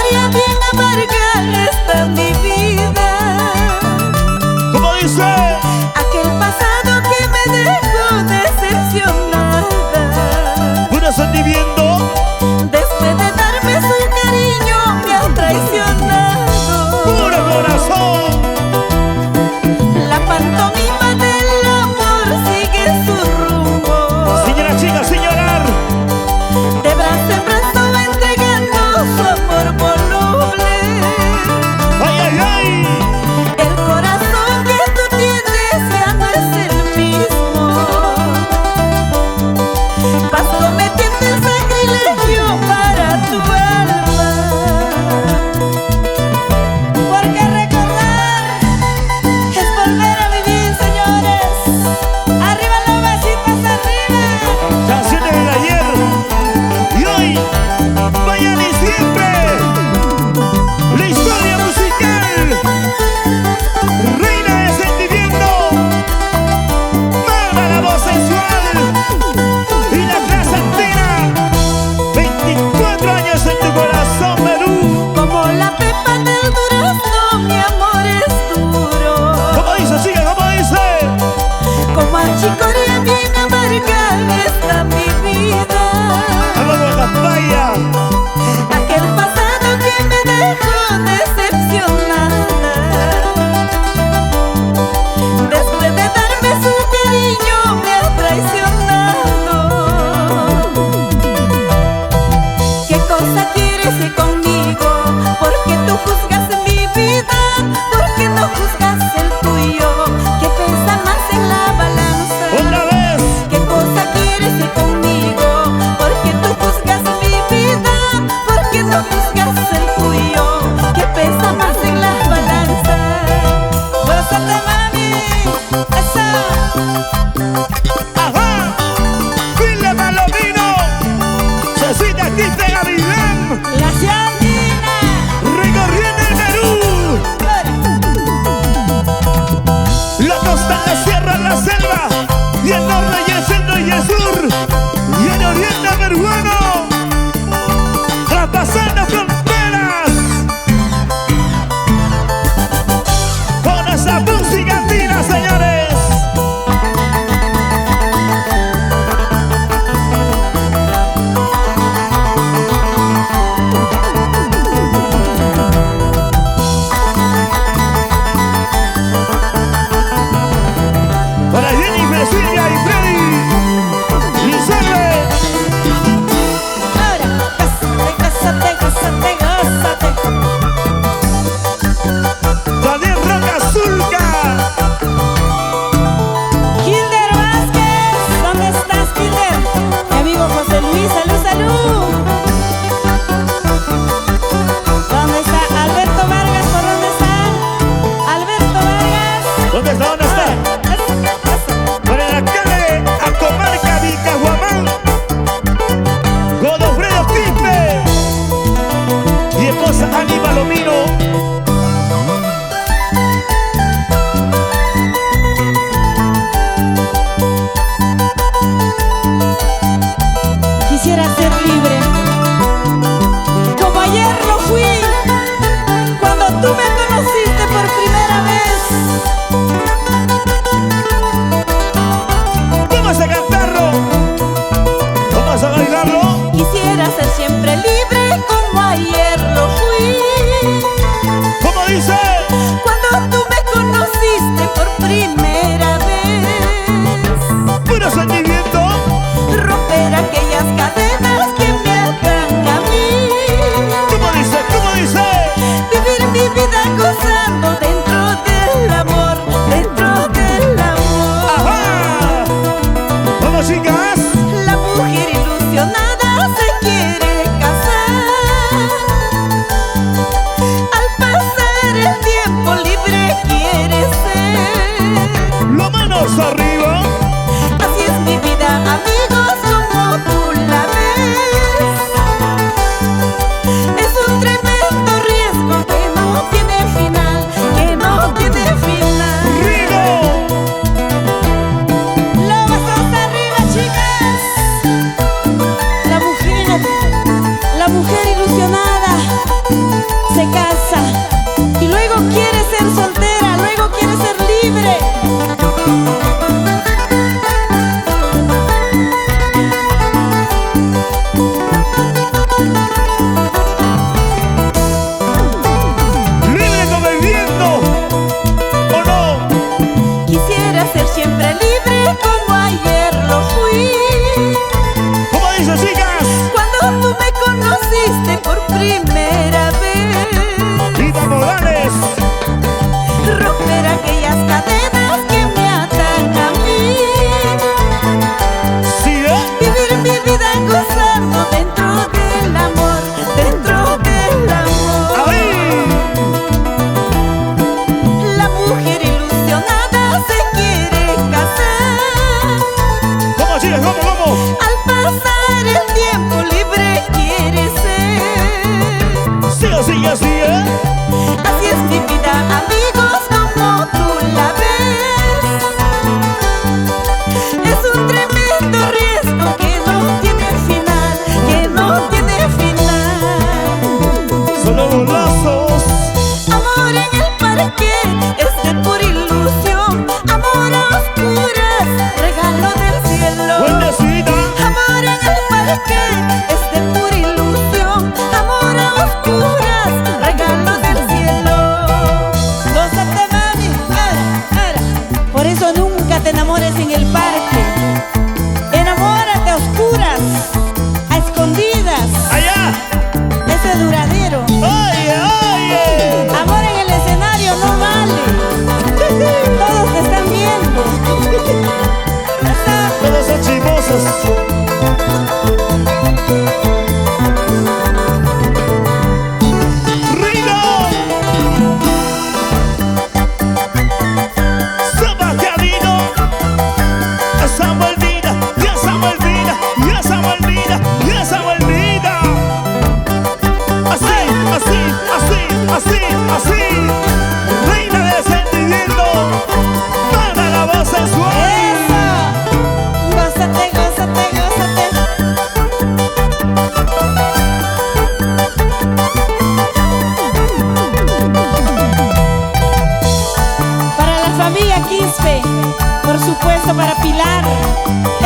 historia bien amarga está mi vida. ¿Cómo dice? Aquel pasado que me dejó decepcionada. Puro sentimiento. Después de darme su cariño me ha traicionado. Puro corazón. La pantomima del amor sigue su rumbo. Señora chica, sin llorar. De brazo en brazo va entregando su amor voluble. ¡Ay, ay, ay! El corazón que tú tienes ya no es el mismo. Vas cometiendo el sacrilegio para tu alma. Porque recordar es volver a vivir, señores. Arriba los besitos, arriba. Canciones del ayer y hoy, mañana y siempre. La historia musical, reina de sentimiento, mama la voz sensual y la clase entera. 24 años en tu corazón, Perú. Como la pepa del durazno, mi amor es duro. ¿Cómo dice, chica? ¿Cómo dice? Como achicoria bien amarga está mi vida. Vamos a Campaya. Aquel pasado que me dejó decepcionada. Después de darme su cariño me ha traicionado. ¿Qué cosa quieres que conmigo? ¿Por qué tú juzgas mi vida? ¿Por qué no juzgas el tuyo? ¿Qué pesa más en la balanza? Otra vez. ¿Qué cosa quieres que conmigo? ¿Por qué tú juzgas mi vida? ¿Por qué no juzgas el tuyo? ¿Qué pesa más en la balanza? ¡Gózate, mami! ¡Eso! Ajá. Fila Palomino. Cecita Quinte Gavilán. ¡La Ciandina! Recorriendo el Perú. La costa, la sierra, la selva. Y el norte y el centro y el sur. Y el oriente peruano. Traspasando fronteras. Con esa música andina, señores. Para Jennifer, Silvia y Freddy. Lizarbe. Ahora, cásate, cásate, cásate, cásate. Daniel Roca Zulca. Kilder Vázquez, ¿dónde estás, Kilder? Mi amigo José Luis, salud, salud. ¿Dónde está Alberto Vargas? ¿Por dónde está? Alberto Vargas. ¿Dónde está? ¿Dónde está? Para el alcalde a Comarca Vicahuamán, Godofredo Quispe y esposa Ani Palomino. Quisiera ser libre, como ayer lo fui, cuando tú me conociste por primera vez. Vamos a cantarlo, vamos a bailarlo. Quisiera ser siempre libre, como ayer lo fui, ¿Cómo dice? cuando tú me conociste por primera vez. Puro sentimiento. Romper aquellas cadenas que me atan a mí. ¿Cómo dice? ¿Cómo dice? Vivir mi vida gozando dentro del amor, dentro del amor. ¡Ajá! Vamos, chicas. La mujer ilusionada se quiere casar. Al pasar el tiempo libre quiere ser. Las manos arriba. Así es mi vida, amigos, como tú la ves. Es un tremendo riesgo que no tiene final, que no tiene final. ¡Rigo! Lobazos arriba, chicas. La mujer ilusionada para Pilar.